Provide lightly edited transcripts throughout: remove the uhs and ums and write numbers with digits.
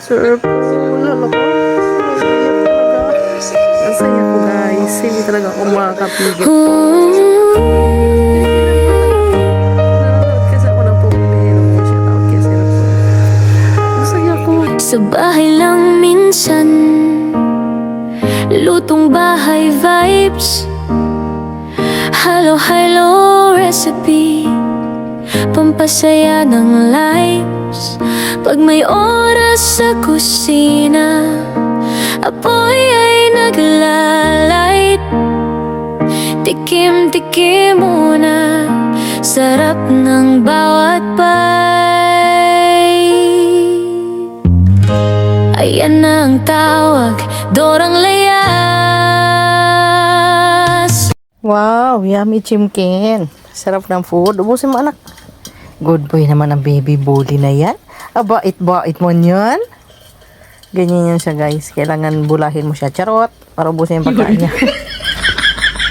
Sir Paul, lalo ko. Ang saya ko guys. Hindi talaga ako makakapigil. Kasi ako ng pumili. Shout out kay Sir Paul. Ang saya ko. Sa bahay lang minsan, lutong bahay vibes, halo-halo recipe, pampasaya ng lives. Pag may oras sa kusina, apoy ay naglalight. Tikim-tikim muna, sarap ng bawat bite. Ayan na ang tawag, dorang layas. Wow, yummy chimkin. Sarap ng food. Ubusin mo anak. Good boy naman ang baby bully na yan. Bait-bait mo yan. Ganyan yan siya guys. Kailangan bulahin mo siya. Charot. Para ubusin yung pagkain niya.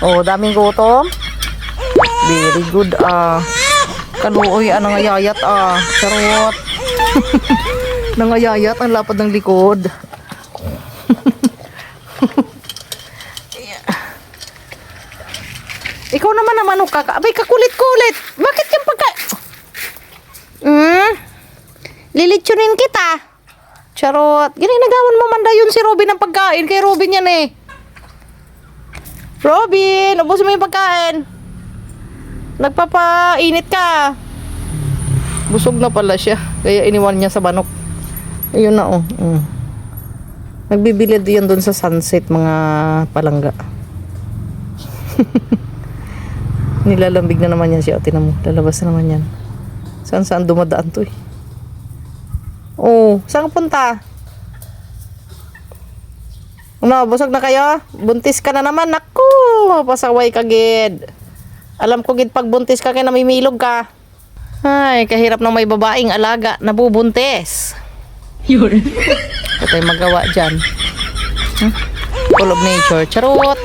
Oh, daming gutom. Very good kaluoy nangayayat Charot. Nangayayat ang lapad ng likod. Ikaw naman ano ka? Abay, kakulit-kulit. Bakit yung lilitsunin kita. Charot. Ginagawan mo man yun si Robin ng pagkain. Kay Robin yan eh. Robin, ubusin mo yung pagkain. Nagpapainit ka. Busog na pala siya. Kaya iniwan niya sa banok. Ayun na oh. Nagbibilid yan doon sa sunset mga palangga. Nilalambig na naman yan siya. Tinan mo, lalabas na naman yan. Saan dumadaan to eh. Oh, saan punta? Ano, busog na kayo? Buntis ka na naman. Naku, pasaway ka gid. Alam ko gid pag buntis ka kaya namimilog ka. Ay, kahirap ng may babaeng alaga nabubuntis. Yun. Ito tayo magawa dyan. Full of nature. Charot.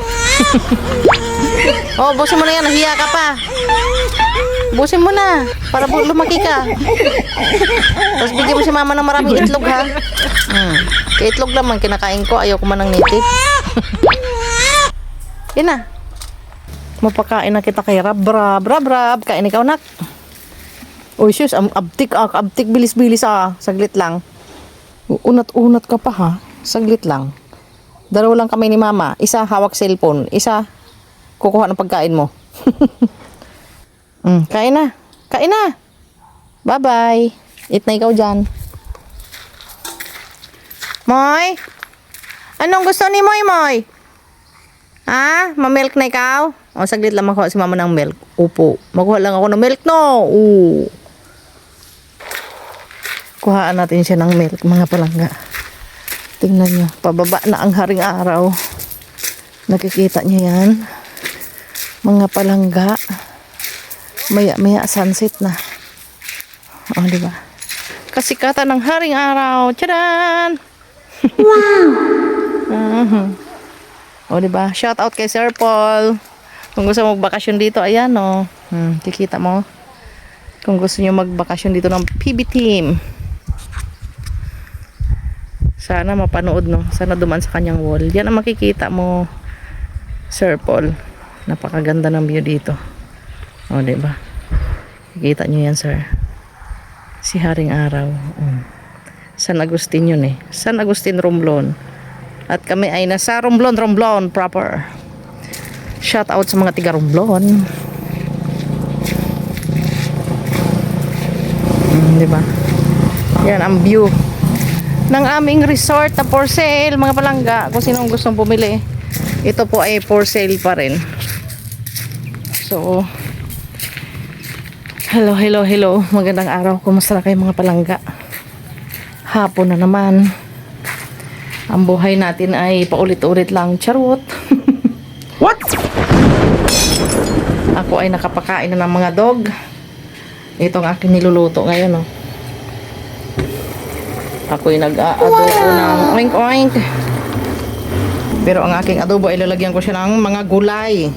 Oh, busin mo na yan. Nahiya ka pa. Busin mo na. Para lumaki ka. Tapos bigyan mo si mama ng maraming itlog ha. Kaya itlog lang man kinakain ko. Ayaw ko man ng native. Yan na. Mapakain na kita kay Rab. Rab. Kain ikaw nak. Uy sus. Abtik bilis-bilis Saglit lang. Unat-unat ka pa ha. Saglit lang. Dalawa lang kami ni mama. Isa hawak cellphone. Isa kukuha ng pagkain mo. Kain na. Bye-bye. Eat na ikaw dyan. Moy? Anong gusto ni Moy? Ha? Ma-milk na ikaw? O, saglit lang makuha si mama ng milk. Upo. Makuha lang ako ng milk, no? Oo. Kuhaan natin siya ng milk, mga palangga. Tingnan nyo. Pababa na ang haring araw. Nakikita nyo yan? Mga palangga. Maya sunset na. O, diba? Kasikatan ng haring araw. Tcharan! Wow! O, diba? Shout out kay Sir Paul. Kung gusto mo magbakasyon dito, ayan, o. Kikita mo. Kung gusto nyo magbakasyon dito ng PB team. Sana mapanood, no? Sana duman sa kanyang wall. Yan ang makikita mo, Sir Paul. Napakaganda ng view dito. O, diba? Kikita nyo yan, sir. Si Haring Araw. San Agustin yun eh. San Agustin, Romblon. At kami ay nasa Romblon proper. Shout out sa mga tiga Romblon. Diba? Yan ang view ng aming resort na for sale, mga palangga. Kung sinong gustong bumili, ito po ay for sale pa rin. So, hello. Magandang araw. Kumusta na kayo mga palangga? Hapon na naman. Ang buhay natin ay paulit-ulit lang. Charot. What? Ako ay nakapakain na ng mga dog. Ito ang aking niluluto ngayon, oh. Ako ay nag-aadobo ng oink-oink. Pero ang aking adobo ay lalagyan ko siya ng mga gulay.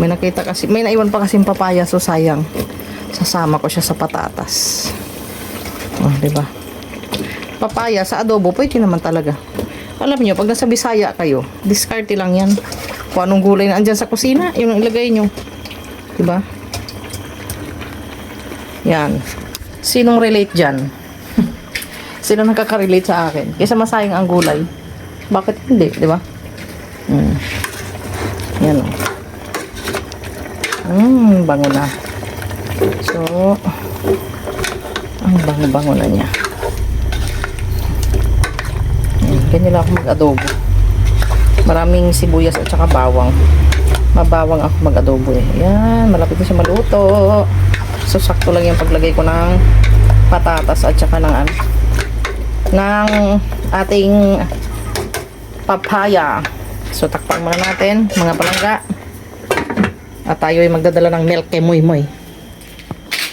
May nakita kasi, may naiwan pa kasing papaya, so sayang. Sasama ko siya sa patatas. Oh, diba? Papaya sa adobo, pwede naman talaga. Alam nyo, pag nasa Bisaya kayo, discarte lang yan. Kung anong gulay na andyan sa kusina, yun ang ilagay nyo. Diba? Yan. Sinong relate dyan? Sino nakaka-relate sa akin? Kaysa masayang ang gulay. Bakit hindi? Diba? Yan o. Bango na. So, ang bango-bango na niya. Ganyan lang ako mag-adobo. Maraming sibuyas at saka bawang. Mabawang ako mag-adobo eh. Yan, malapit na siya maluto. So, sakto lang yung paglagay ko ng patatas at saka ng ating papaya. So, takpan muna natin, mga palangga. At tayo ay magdadala ng milk kay Moy Moy.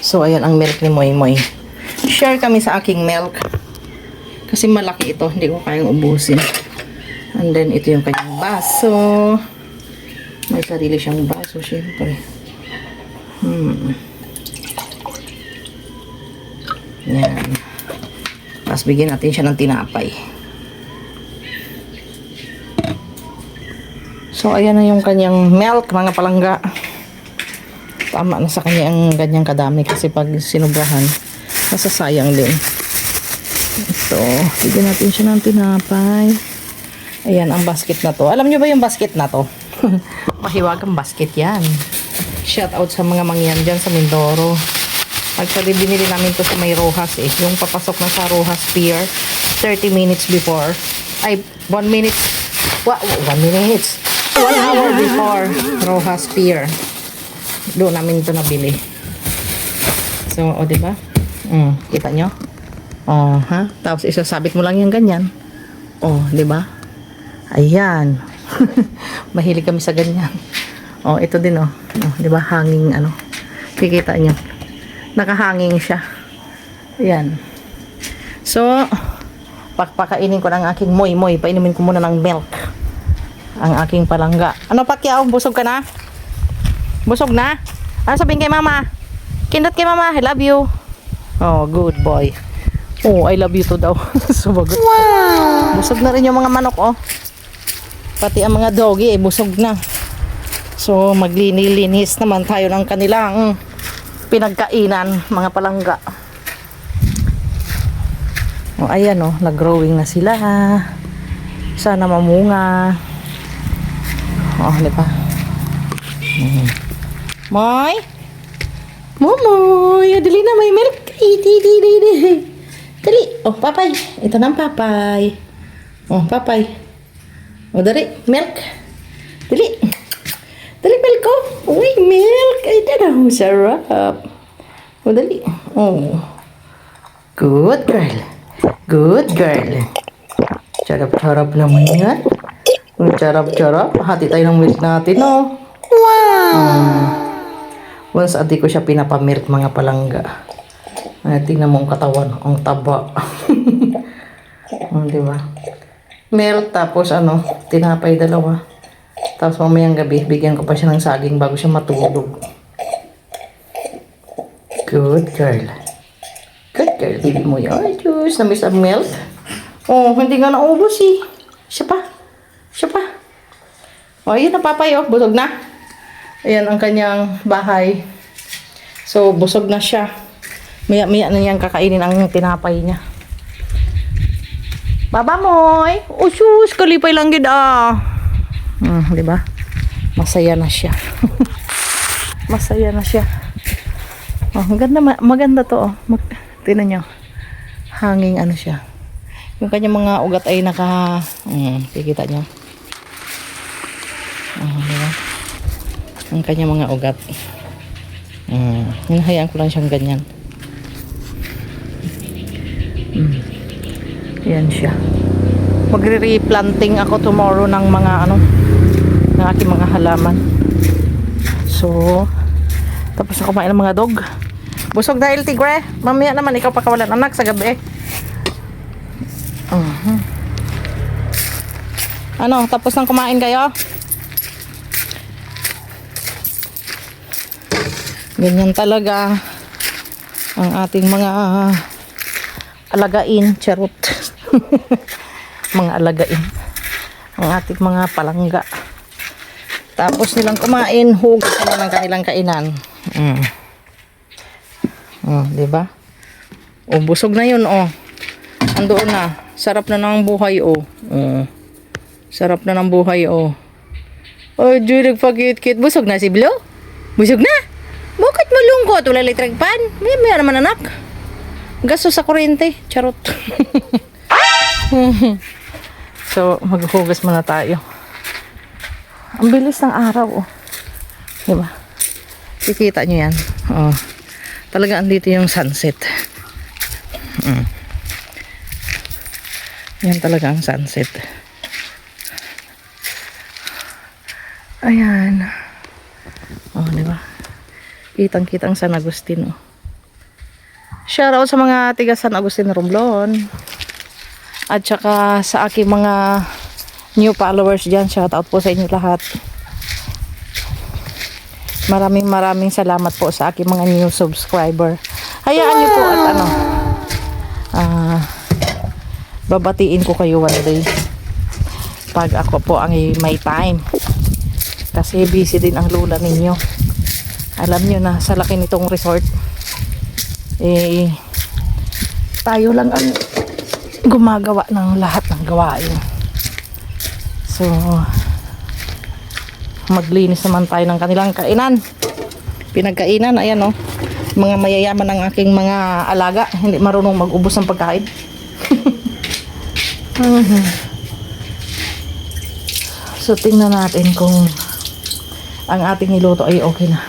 So, ayan ang milk ni Moy Moy. Share kami sa aking milk. Kasi malaki ito, hindi ko kayang ubusin. And then, ito yung kanyang baso. May sarili siyang baso, syempre. Yan. Tapos, bigyan natin siya ng tinapay. So, ayan na yung kanyang milk, mga palangga. Tama na sa kanya ang ganyang kadami kasi pag sinubrahan, masasayang din. So, bigyan natin siya ng tinapay. Ayan, ang basket na to. Alam nyo ba yung basket na to? Mahiwagang basket yan. Shout out sa mga mangyan dyan sa Mindoro. Actually, binili namin to sa may Rojas eh. Yung papasok na sa Rojas Pier, 30 minutes before. Ay, 1 minute. 1 minute. 1 hour before Rojas Pier. Doon namin to nabili. So, o diba? Kita nyo? Oh, ha? Tapos isasabit mo lang yung ganyan. Oh, 'di ba? Ayan. Mahilig kami sa ganyan. Oh, ito din oh. Oh, 'di ba? Hanging ano. Kikita niyo. Nakahanging siya. Ayan. So, pakpakainin ko ng aking Moy Moy. Painumin ko muna ng milk. Ang aking palangga. Ano Pacquiao? Busog ka na? Busog na? Ano sabihin kay mama? Kindot kay mama. I love you. Oh, good boy. Oh, I love you too daw. Sumagot. Wow! Busog na rin yung mga manok, oh. Pati ang mga doggy, busog na. So, maglilinis naman tayo ng kanilang pinagkainan, mga palangga. Oh, ayan, oh. Nag-growing na sila. Sana mamunga. Oh, di ba? Moy? Momoy, dali na, may milk. Dali. Oh, papay. Ito na ang papay. Oh, papay. Oh, dali. Milk. Dali. Dali, milk ko. Uy, milk. Ay, dala. Sarap. Oh, dali. Oh. Good girl. Good girl. Charap-charap naman yan. Charap-charap. Hati tayo ng milk natin, oh. Wow! Once a day ko siya pinapamilk, mga palangga. Tingnan mo ang katawan, ang taba. Di ba? Milk, tapos ano, tinapay dalawa. Tapos mamayang gabi, bigyan ko pa siya ng saging bago siya matulog. Good girl. Good girl, baby mo yun. Ay, Diyos, na-miss ang milk. Oh, hindi nga naubos eh. Siya pa. Siya pa. Oh, yun ang papay, oh. Busog na. Ayan ang kanyang bahay. So, busog na siya. Maya-maya na niyang kakainin ang tinapay niya. Baba Moy! Oh, sus! Kalipay lang gid ah. Diba? Masaya na siya. Masaya na siya. Oh, maganda to oh. Tingnan niyo. Hanging ano siya. Yung kanyang mga ugat ay kikita niyo. Diba? Ang kanyang mga ugat. Hinahayaan ko lang siyang ganyan. Yan siya. Magre-replanting ako tomorrow ng mga ng aking mga halaman. So, tapos na kumain ng mga dog. Busog dahil tigre. Mamaya naman ikaw pakawalan anak sa gabi. Ano, tapos nang kumain kayo? Ganyan talaga ang ating mga alagain, charot. Mga alagain. Ang ating mga palangga. Tapos nilang kumain, hugas na ng kanilang kainan. Di ba? O, busog na yun, oh. Andoon na. Sarap na ng buhay, oh. Sarap na ng buhay, oh. Oh, Jude, nagpagkit-kit. Busog na si Blo? Busog na? Bakit malungkot? Wala electric pan? May naman anak. Gasto sa kuryente. Charot. So, maghuhugas muna tayo. Ang bilis ng araw, oh. Diba? Kikita nyo yan. Oh. Talaga andito yung sunset. Yan talaga ang sunset. Ayan. Oh, diba? Kitang-kitang San Agustin, oh. Shoutout sa mga tiga San Agustin Romblon. At saka sa aking mga new followers dyan. Shoutout po sa inyo lahat. Maraming salamat po sa aking mga new subscriber. Hayaan nyo po at babatiin ko kayo one day pag ako po ang may time, kasi busy din ang lula ninyo. Alam nyo na sa laki nitong resort, tayo lang ang gumagawa ng lahat ng gawain. So maglinis naman tayo ng kanilang kainan, pinagkainan. Ayan, oh, mga mayayaman ng aking mga alaga, hindi marunong mag-ubos ng pagkain. So tingnan natin kung ang ating niluto ay okay na.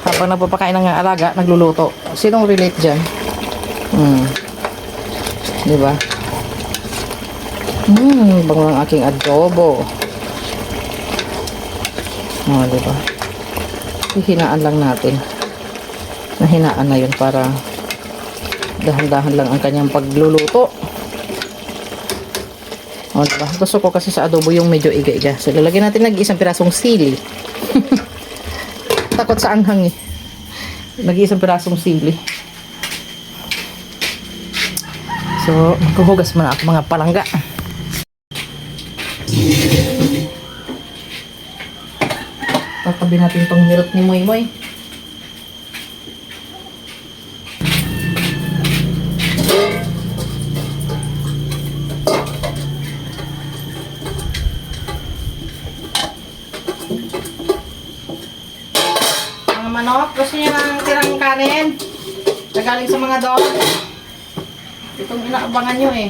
Habang nagpapakain ng alaga, nagluluto. Sinong relate dyan? Diba? Bango ng aking adobo. Oh, diba? Hihinaan lang natin. Nahinaan na yun para dahan-dahan lang ang kanyang pagluluto. Oh, diba? Gusto ko kasi sa adobo yung medyo iga-iga. So, lalagyan natin nag-iisang pirasong sili. Takot sa anghang, eh. Nag-iisang pirasong sili. So, maghuhugas muna ako mga palangga. Tatabi natin itong nirot ni Moy Moy. Mga manok, gusto niya ng tirang kanin na galing sa mga dog. Itong inaabangan nyo, eh.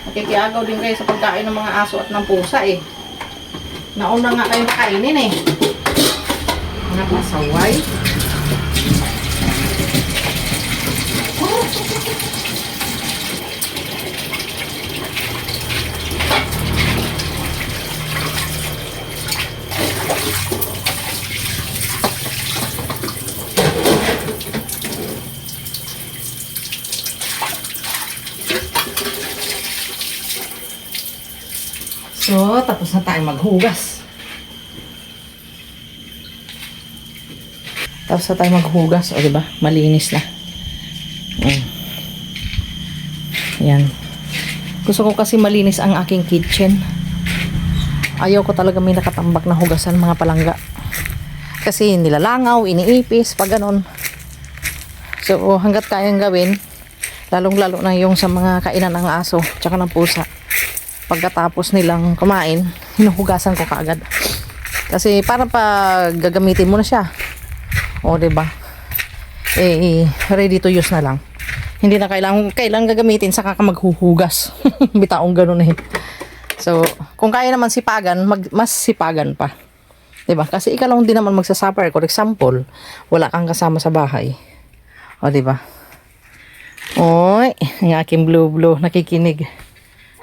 Nakikiagaw din kayo sa pagkain ng mga aso at ng pusa, eh. Nauna nga kayo kainin, eh. Mga pasaway. So, tapos na tayo maghugas. Tapos na tayo maghugas. O, diba? Malinis na. Yan. Gusto ko kasi malinis ang aking kitchen. Ayaw ko talaga may nakatambak na hugasan, mga palangga. Kasi nilalangaw, iniipis, pag ganon. So, hanggat kayang gawin, lalong-lalo na yung sa mga kainan ng aso, tsaka ng pusa. Pagkatapos nilang kumain, hinuhugasan ko kaagad. Kasi para pag gagamitin mo na siya, o diba, ready to use na lang. Hindi na kailangan gagamitin saka ka maghuhugas. Bitaong ganun eh. So, kung kaya naman sipagan, mas sipagan pa. Diba? Kasi ikaw lang din naman magsasuffer. For example, wala kang kasama sa bahay. O diba? Oy, ang aking blue nakikinig.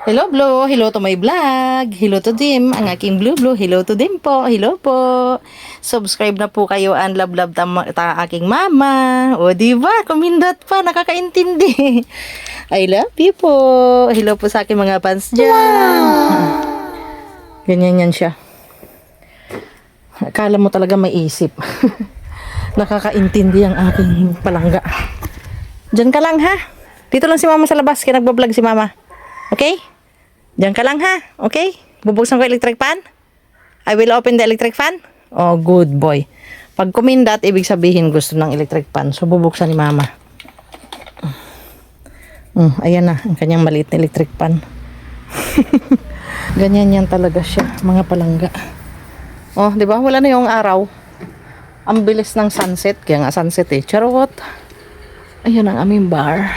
Hello, Blue. Hello to my vlog. Hello to Dim. Ang aking Blue. Hello to Dim po. Hello po. Subscribe na po kayo. And love ta aking mama. O, diba? Kumindot pa. Nakakaintindi. I love you po. Hello po sa aking mga fans dyan. Wow. Ganyan yan siya. Akala mo talaga may isip. Nakakaintindi ang aking palangga. Diyan ka lang ha. Dito lang si mama sa labas. Kaya nagbablog si mama. Okay? Diyan ka lang ha. Okay? Bubuksan ko electric fan. I will open the electric fan. Oh, good boy. Pag kumindat, ibig sabihin gusto ng electric fan. So, bubuksan ni mama. Ayan na. Ang kanyang maliit na electric fan. Ganyan yan talaga siya. Mga palangga. Oh, di ba? Wala na yung araw. Ang bilis ng sunset. Kaya nga sunset eh. Charot. Ayan ang aming bar.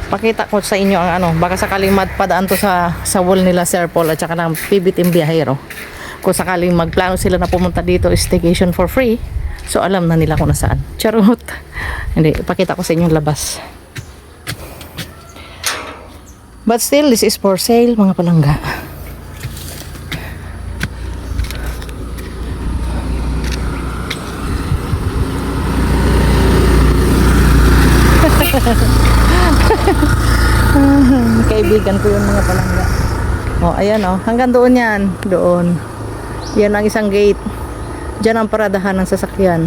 Pakita ko sa inyo ang ano. Baka sakaling padaan to sa wall nila Sir Paul at saka ng PB Team Biyahero. Kung sakaling magplano sila na pumunta dito staycation for free. So alam na nila kung nasaan. Charot. Hindi. Pakita ko sa inyo labas. But still, this is for sale mga palangga. Kaibigan ko yung mga palangga. Oh, ayan oh. Hanggang doon yan. Doon. Yan ang isang gate. Diyan ang paradahan ng sasakyan.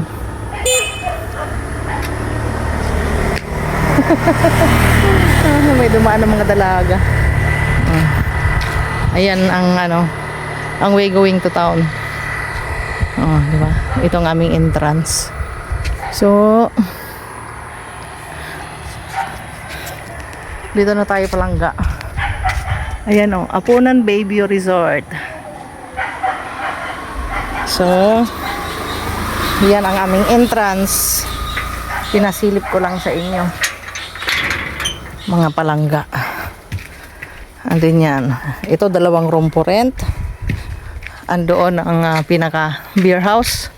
May dumaan ng mga dalaga. Oh. Ayan ang ano, ang way going to town. Oh, di ba? Ito ang aming entrance. So, dito na tayo palangga. Ayan o, Apunan Baby Resort. So, yan ang aming entrance. Pinasilip ko lang sa inyo. Mga palangga. Andun yan. Ito, 2 room for rent. Andoon ang pinaka beer house.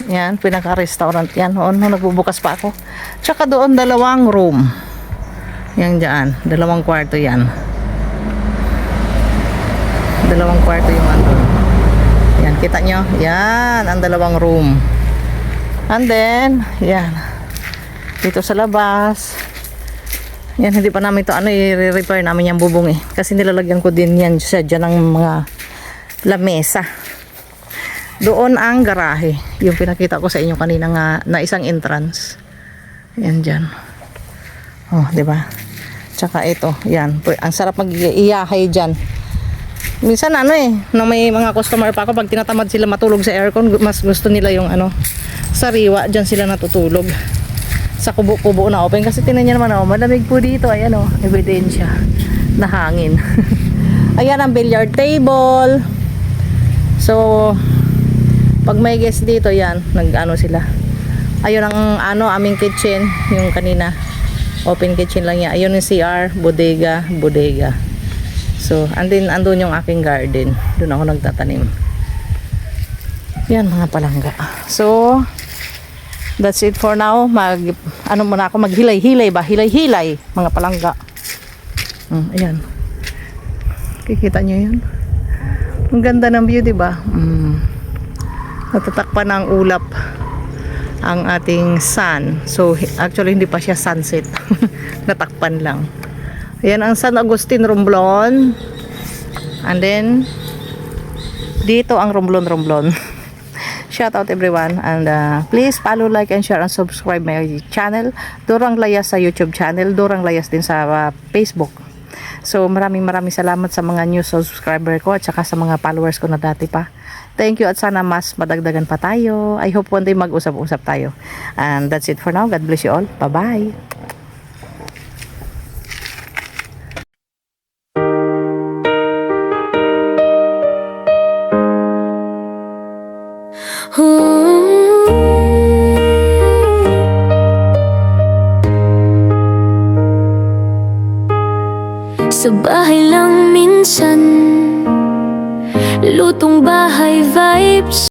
Yan, pinaka restaurant yan. Noon, nagbubukas pa ako. Tsaka doon 2 room. Yan dyan. 2 kwarto yan. 2 kwarto yung andun. Yan, kita nyo? Yan, ang 2 room. And then, yan. Dito sa labas. Yan, hindi pa namin ito, i-repair namin yung bubong eh. Kasi nilalagyan ko din yan sa dyan ng mga lamesa. Doon ang garahe. Yung pinakita ko sa inyo kanina nga, na isang entrance. Yan dyan. Oh, di ba? Tsaka ito, yan. Ang sarap mag-iyahay dyan. Minsan nung may mga customer pa ako, pag tinatamad sila matulog sa aircon, mas gusto nila yung sariwa, dyan sila natutulog. Sa kubo-kubo na open. Kasi tinan nyo naman, malamig po dito. Ayan ebidensya na hangin. Ayan ang billiard table. So, pag may guest dito, yan, sila. Ayun ang aming kitchen, yung kanina. Open kitchen lang yan. Ayun yung CR, bodega. So, andun yung aking garden. Doon ako nagtatanim. Yan, mga palangga. So, that's it for now. Muna ako, maghilay-hilay ba? Hilay-hilay, mga palangga. Ayan. Kikita nyo yun? Ang ganda ng view, diba? Natatakpan ng ulap ang ating sun. So, actually, hindi pa siya sunset. Natakpan lang. Ayan ang San Agustin Romblon. And then, dito ang Romblon. Shout out everyone. And please follow, like, and share and subscribe my channel. Dorang Layas sa YouTube channel. Dorang Layas din sa Facebook. So, maraming salamat sa mga new subscriber ko at saka sa mga followers ko na dati pa. Thank you at sana mas madagdagan pa tayo. I hope one day mag-usap-usap tayo. And that's it for now. God bless you all. Bye-bye. Sa bahay lang minsan, lutong bahay vibes.